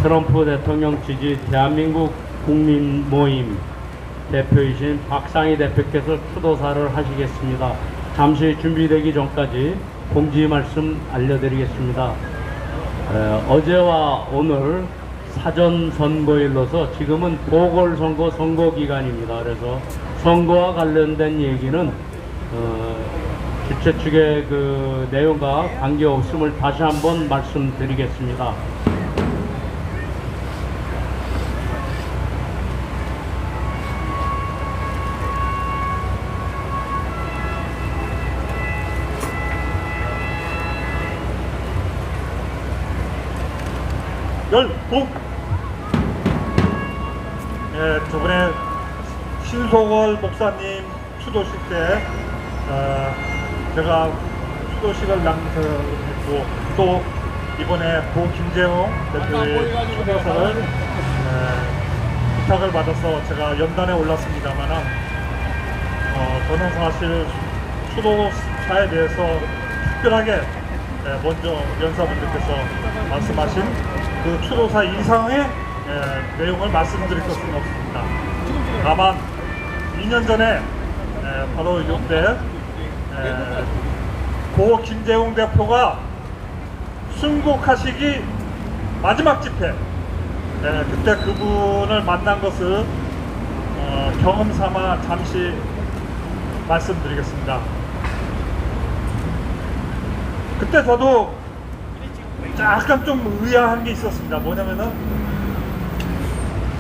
트럼프 대통령 지지 대한민국 국민 모임 대표이신 박상희 대표께서 추도사를 하시겠습니다. 잠시 준비되기 전까지 공지 말씀 알려드리겠습니다. 어제와 오늘 사전 선거일로서 지금은 보궐선거 선거 기간입니다. 그래서 선거와 관련된 얘기는 주최 측의 그 내용과 관계없음을 다시 한번 말씀드리겠습니다. 열공! 예, 저번에 신소월 목사님 추도식 때 제가 추도식을 낭송했고, 또 이번에 고 김재웅 대표의 추도사를 부탁을 받아서 제가 연단에 올랐습니다만, 저는 사실 추도사에 대해서 특별하게 먼저 연사분들께서 말씀하신 그 추도사 이상의 내용을 말씀드릴 것은 없습니다. 다만 2년 전에 바로 이때 고 김재웅 대표가 순국하시기 마지막 집회, 그때 그분을 만난 것을 경험 삼아 잠시 말씀드리겠습니다. 그때 저도 약간 좀 의아한 게 있었습니다. 뭐냐면은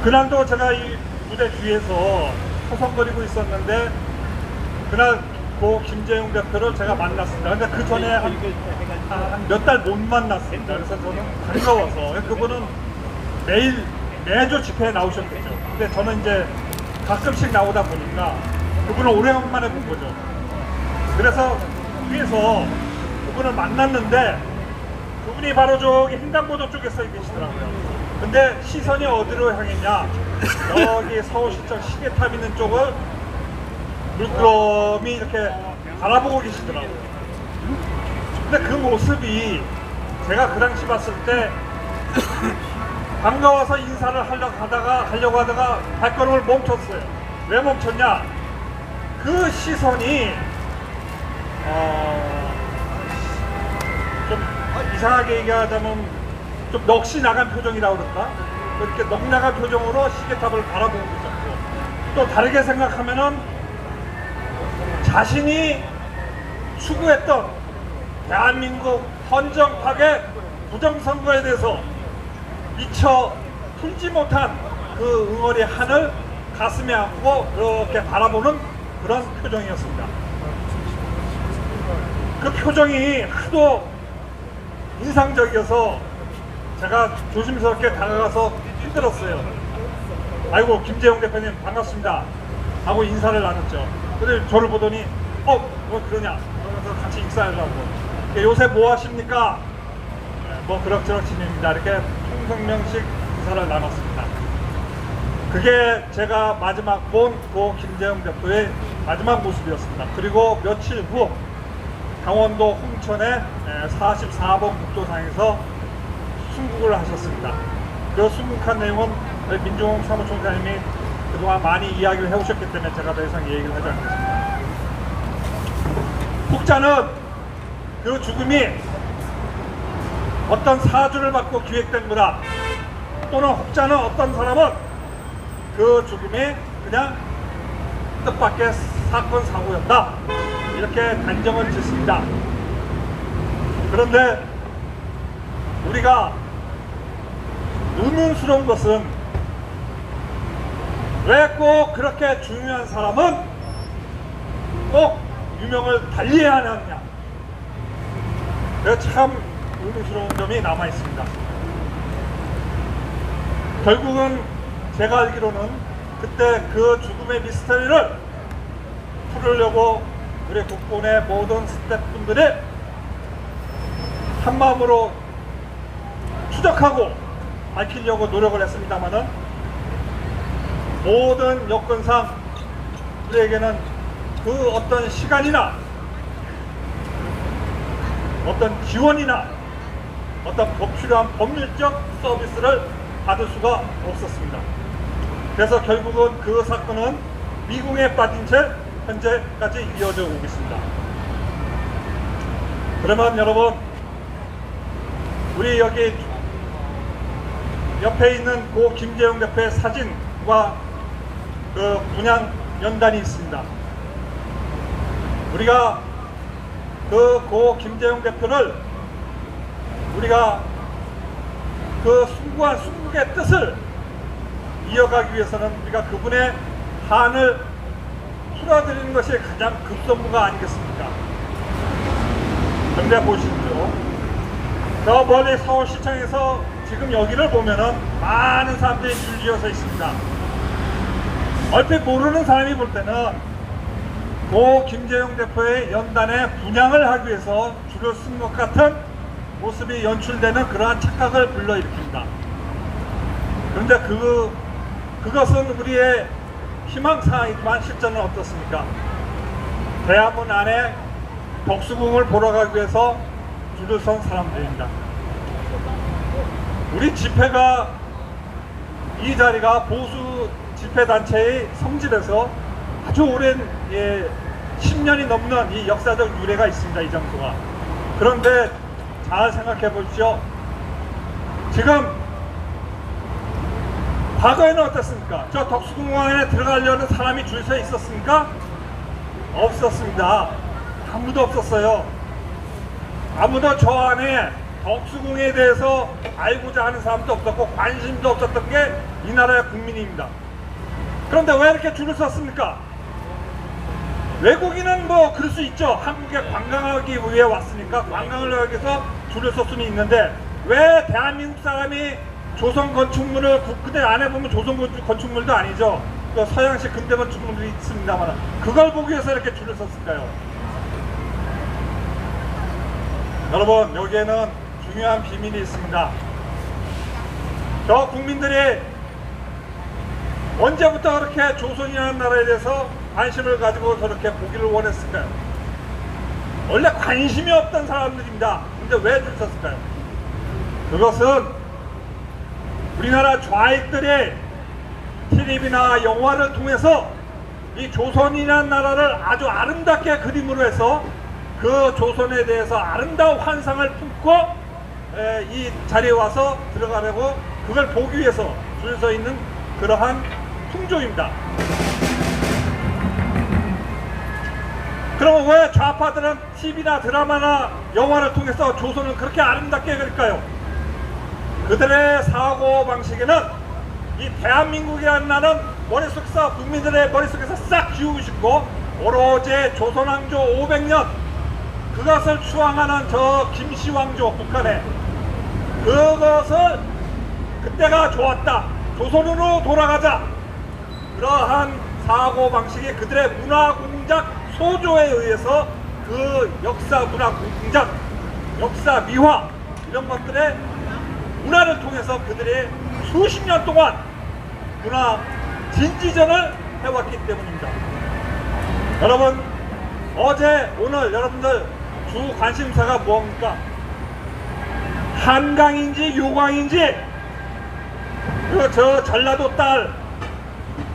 그날도 제가 이 무대 뒤에서 서성거리고 있었는데, 그날 고 김재웅 대표를 제가 만났습니다. 근데 그 전에 한 몇 달 못 만났습니다. 그래서 저는 반가워서, 그분은 매주 집회에 나오셨겠죠. 근데 저는 이제 가끔씩 나오다 보니까 그분을 오래간만에 본 거죠. 그래서 뒤에서 그분을 만났는데, 그분이 바로 저기 횡단보도 쪽에 서 계시더라고요. 근데 시선이 어디로 향했냐, 여기 서울시청 시계탑 있는 쪽을 물끄러미 이렇게 바라보고 계시더라고요. 근데 그 모습이 제가 그 당시 봤을 때 반가워서 인사를 하려고 하다가 발걸음을 멈췄어요. 왜 멈췄냐, 그 시선이 좀 이상하게 얘기하자면 좀 넋이 나간 표정이라고 그럴까? 이렇게 넋 나간 표정으로 시계탑을 바라보고 있었고, 또 다르게 생각하면은 자신이 추구했던 대한민국 헌정 파괴 부정선거에 대해서 미처 풀지 못한 그 응어리 한을 가슴에 안고 그렇게 바라보는 그런 표정이었습니다. 그 표정이 하도 인상적이어서 제가 조심스럽게 다가가서 힘들었어요. 아이고, 김재웅 대표님 반갑습니다 하고 인사를 나눴죠. 근데 저를 보더니 뭐 그러냐 그러면서 같이 인사하려고, 요새 뭐 하십니까? 뭐 그럭저럭 지냅니다. 이렇게 평성명식 인사를 나눴습니다. 그게 제가 마지막 본 고 김재웅 대표의 마지막 모습이었습니다. 그리고 며칠 후 강원도 홍천의 44번 국도상에서 순국을 하셨습니다. 그 순국한 내용은 민중홍 사무총장님이 그동안 많이 이야기를 해오셨기 때문에 제가 더 이상 얘기를 하지 않겠습니다. 혹자는 그 죽음이 어떤 사주를 받고 기획된 거다, 또는 혹자는 어떤 사람은 그 죽음이 그냥 뜻밖의 사건 사고였다, 이렇게 단정을 짓습니다. 그런데 우리가 의문스러운 것은 왜 꼭 그렇게 중요한 사람은 꼭 유명을 달리해야 하느냐, 참 의문스러운 점이 남아 있습니다. 결국은 제가 알기로는 그때 그 죽음의 미스터리를 풀으려고 우리 국군의 모든 스태프분들이 한마음으로 추적하고 밝히려고 노력을 했습니다만은, 모든 여건상 우리에게는 그 어떤 시간이나 어떤 지원이나 어떤 필요한 법률적 서비스를 받을 수가 없었습니다. 그래서 결국은 그 사건은 미궁에 빠진 채 현재까지 이어져 오고 있습니다. 그러면 여러분, 우리 여기 옆에 있는 고 김재용 대표의 사진과 그 분양 연단이 있습니다. 우리가 그 고 김재용 대표를 우리가 그 숭고한 순국의 뜻을 이어가기 위해서는 우리가 그분의 한을 풀어드리는 것이 가장 급선무가 아니겠습니까? 그런데 보십시오. 저 멀리 서울시청에서 지금 여기를 보면은 많은 사람들이 줄지어서 있습니다. 얼핏 모르는 사람이 볼 때는 고 김재용 대표의 연단에 분양을 하기 위해서 줄을 쓴 것 같은 모습이 연출되는 그러한 착각을 불러일으킵니다. 그런데 그것은 우리의 희망사항이지만 실제는 어떻습니까? 대학문 안에 덕수궁을 보러 가기 위해서 줄을 선 사람들입니다. 우리 집회가, 이 자리가 보수 집회단체의 성질에서 아주 오랜 10년이 넘는 이 역사적 유래가 있습니다. 이 장소가. 그런데 잘 생각해 보십시오. 지금 과거에는 어땠습니까? 저 덕수궁안에 들어가려는 사람이 줄 서 있었습니까? 없었습니다. 아무도 없었어요. 아무도 저 안에 덕수궁에 대해서 알고자 하는 사람도 없었고 관심도 없었던 게 이 나라의 국민입니다. 그런데 왜 이렇게 줄을 섰습니까? 외국인은 뭐 그럴 수 있죠. 한국에 관광하기 위해 왔으니까 관광을 하기 위해서 줄을 설 수는 있는데, 왜 대한민국 사람이 조선 건축물을, 근데 안에 보면 조선 건축물도 아니죠. 또 서양식 근대 건축물도 있습니다만 그걸 보기 위해서 이렇게 줄을 섰을까요? 여러분, 여기에는 중요한 비밀이 있습니다. 저 국민들이 언제부터 그렇게 조선이라는 나라에 대해서 관심을 가지고 저렇게 보기를 원했을까요? 원래 관심이 없던 사람들입니다. 근데 왜 줄 섰을까요? 그것은 우리나라 좌익들이 TV나 영화를 통해서 이 조선이라는 나라를 아주 아름답게 그림으로 해서 그 조선에 대해서 아름다운 환상을 품고 이 자리에 와서 들어가려고, 그걸 보기 위해서 줄 서 있는 그러한 풍조입니다. 그럼 왜 좌파들은 TV나 드라마나 영화를 통해서 조선을 그렇게 아름답게 그릴까요? 그들의 사고방식에는 이 대한민국이라는 나라는 머릿속에서, 국민들의 머릿속에서 싹 지우고 싶고, 오로지 조선왕조 500년 그것을 추앙하는 저 김씨왕조, 북한에 그것을 그때가 좋았다, 조선으로 돌아가자, 그러한 사고방식이 그들의 문화공작 소조에 의해서 그 역사 문화공작, 역사 미화 이런 것들의 문화를 통해서 그들이 수십 년 동안 문화 진지전을 해왔기 때문입니다. 여러분, 어제 오늘 여러분들 주 관심사가 뭡니까? 한강인지 요강인지, 저 전라도 딸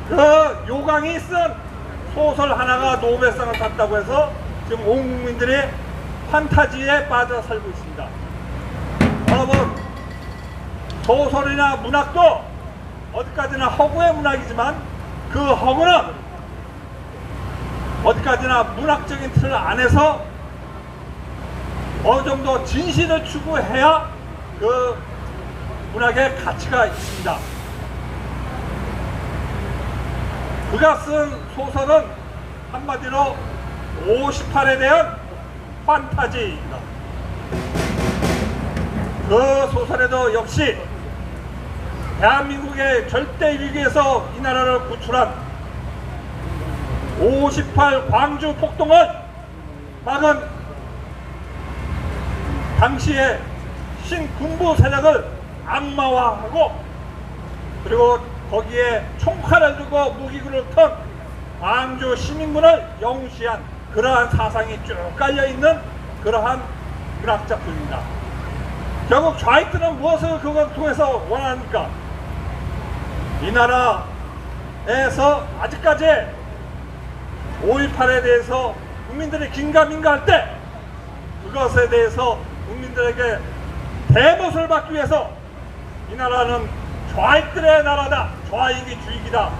그 요강이 쓴 소설 하나가 노벨상을 탔다고 해서 지금 온 국민들이 판타지에 빠져 살고 있습니다. 여러분, 소설이나 문학도 어디까지나 허구의 문학이지만 그 허구는 어디까지나 문학적인 틀 안에서 어느 정도 진실을 추구해야 그 문학의 가치가 있습니다. 그가 쓴 소설은 한마디로 58에 대한 판타지입니다. 그 소설에도 역시 대한민국의 절대 위기에서 이 나라를 구출한 58 광주 폭동을 막은 당시의 신군부 세력을 악마화하고, 그리고 거기에 총칼을 들고 무기구를 턴 광주 시민군을 영시한 그러한 사상이 쭉 깔려있는 그러한 문학작품입니다. 결국 좌익들은 무엇을 그걸 통해서 원합니까? 이 나라에서 아직까지 5.18에 대해서 국민들이 긴가민가할 때 그것에 대해서 국민들에게 대못을 받기 위해서 이 나라는 좌익들의 나라다, 좌익이주의이다,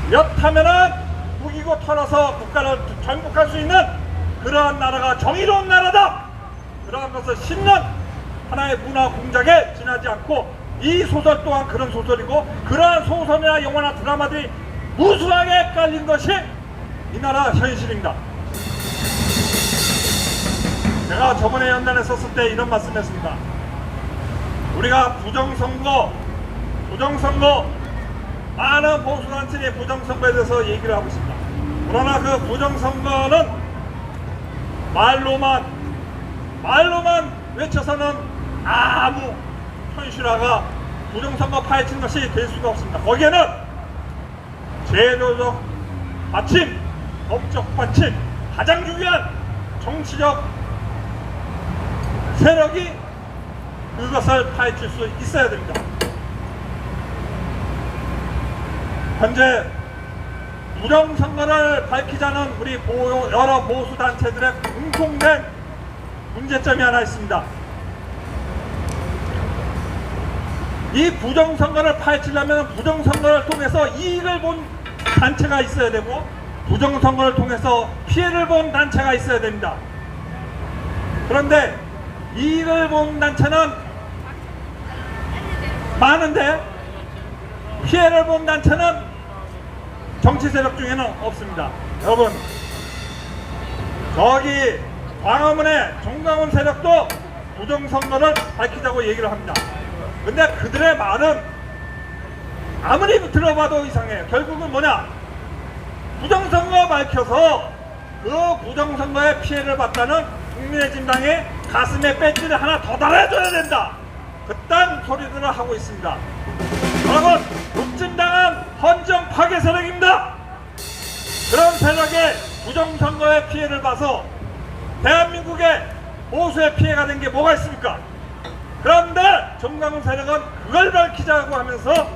몇 하면은 무기고 털어서 국가를 정복할 수 있는 그러한 나라가 정의로운 나라다, 그러한 것을 싣는 하나의 문화 공작에 지나지 않고, 이 소설 또한 그런 소설이고 그러한 소설이나 영화나 드라마들이 무수하게 깔린 것이 이 나라 현실입니다. 제가 저번에 연단에 썼을 때 이런 말씀했습니다. 우리가 부정선거, 많은 보수단체의 부정선거에 대해서 얘기를 하고 있습니다. 그러나 그 부정선거는 말로만 외쳐서는 아무 현실화가 부정선거 파헤친 것이 될 수가 없습니다. 거기에는 제도적 받침, 법적 받침, 가장 중요한 정치적 세력이 그것을 파헤칠 수 있어야 됩니다. 현재 부정선거를 밝히자는 우리 여러 보수단체들의 공통된 문제점이 하나 있습니다. 이 부정선거를 파헤치려면 부정선거를 통해서 이익을 본 단체가 있어야 되고, 부정선거를 통해서 피해를 본 단체가 있어야 됩니다. 그런데 이익을 본 단체는 많은데 피해를 본 단체는 정치 세력 중에는 없습니다. 여러분, 저기 광화문의 정강훈 세력도 부정선거를 밝히자고 얘기를 합니다. 근데 그들의 말은 아무리 들어봐도 이상해요. 결국은 뭐냐? 부정선거 밝혀서 그 부정선거에 피해를 봤다는 국민의힘당의 가슴에 배지를 하나 더 달아줘야 된다, 그딴 소리들을 하고 있습니다. 여러분, 국진당은 헌정 파괴 세력입니다. 그런 세력의 부정선거의 피해를 봐서 대한민국의 보수의 피해가 된 게 뭐가 있습니까? 그런데 정강훈 세력은 그걸 밝히자고 하면서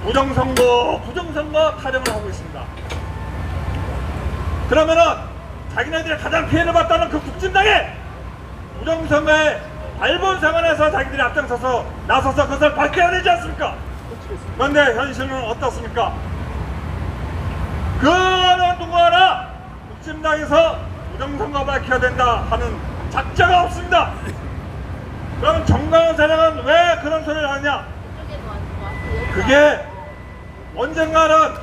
부정선거 타령을 하고 있습니다. 그러면은 자기네들이 가장 피해를 봤다는 그 국진당의 부정선거의 발본 상황에서 자기들이 앞장서서 나서서 그것을 밝혀야 되지 않습니까? 그런데 현실은 어떻습니까? 그 어느 누구하나 국진당에서 부정선거 밝혀야 된다 하는 작자가 없습니다. 그럼 정강훈 세력은 왜 그런 소리를 하느냐? 그게 언젠가는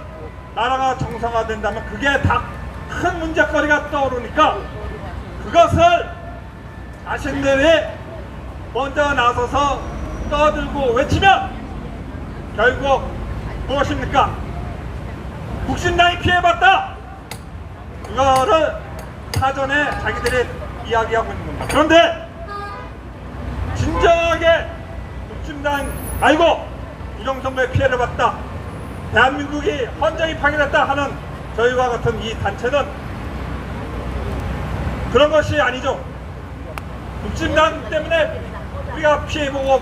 나라가 정상화된다면 그게 다 큰 문제거리가 떠오르니까 그것을 자신들이 먼저 나서서 떠들고 외치면 결국 무엇입니까? 국진당이 피해봤다, 그거를 사전에 자기들이 이야기하고 있는 겁니다. 그런데 진정하게 국진당 알고 부정선거에 피해를 봤다, 대한민국이 헌정이 파괴됐다 하는 저희와 같은 이 단체는 그런 것이 아니죠. 국진당 때문에 우리가 피해보고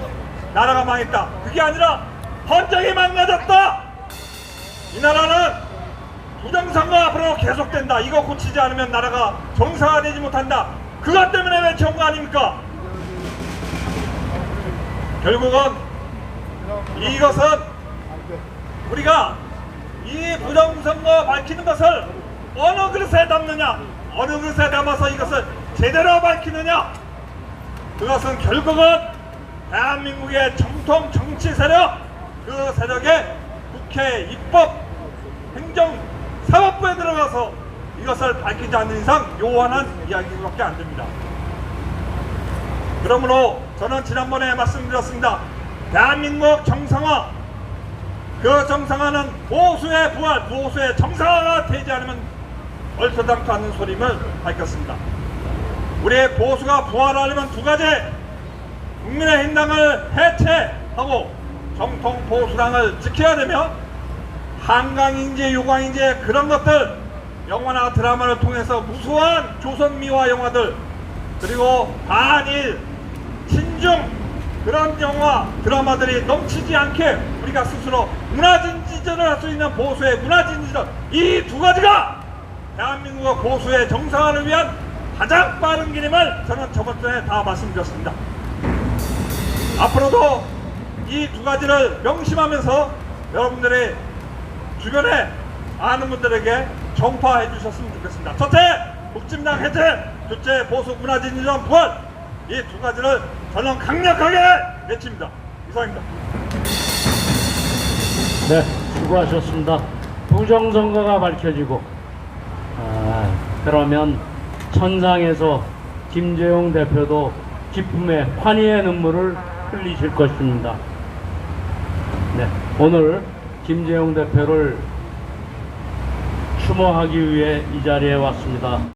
나라가 망했다, 그게 아니라 헌정이 망가졌다, 이 나라는 부정선거 앞으로 계속된다, 이거 고치지 않으면 나라가 정상화되지 못한다, 그것 때문에 외쳐온 거 아닙니까? 결국은 이것은 우리가 이 부정선거 밝히는 것을 어느 그릇에 담느냐, 어느 그릇에 담아서 이것을 제대로 밝히느냐, 그것은 결국은 대한민국의 정통 정치 세력, 그 세력의 국회, 입법, 행정, 사법부에 들어가서 이것을 밝히지 않는 이상 요원한 이야기밖에 안 됩니다. 그러므로 저는 지난번에 말씀드렸습니다. 대한민국 정상화, 그 정상화는 보수의 부활, 보수의 정상화가 되지 않으면 얼토당토 않는 소림을 밝혔습니다. 우리의 보수가 부활하려면 두 가지, 국민의힘당을 해체하고 정통 보수당을 지켜야 되며, 한강인지 요강인지 그런 것들, 영화나 드라마를 통해서 무수한 조선미화 영화들, 그리고 반일, 친중 그런 영화, 드라마들이 넘치지 않게 우리가 스스로 문화진지전을 할 수 있는 보수의 문화진지전, 이 두 가지가 대한민국의 보수의 정상화를 위한 가장 빠른 길임을 저는 저번 주에 다 말씀드렸습니다. 앞으로도 이 두 가지를 명심하면서 여러분들이 주변에 아는 분들에게 전파해 주셨으면 좋겠습니다. 첫째, 국진당 해제, 둘째, 보수 문화진지전 부활, 이 두 가지를 저는 강력하게 외칩니다. 이상입니다. 네, 수고하셨습니다. 부정선거가 밝혀지고 그러면 천상에서 김재용 대표도 기쁨의 환희의 눈물을 흘리실 것입니다. 네, 오늘 김재용 대표를 추모하기 위해 이 자리에 왔습니다.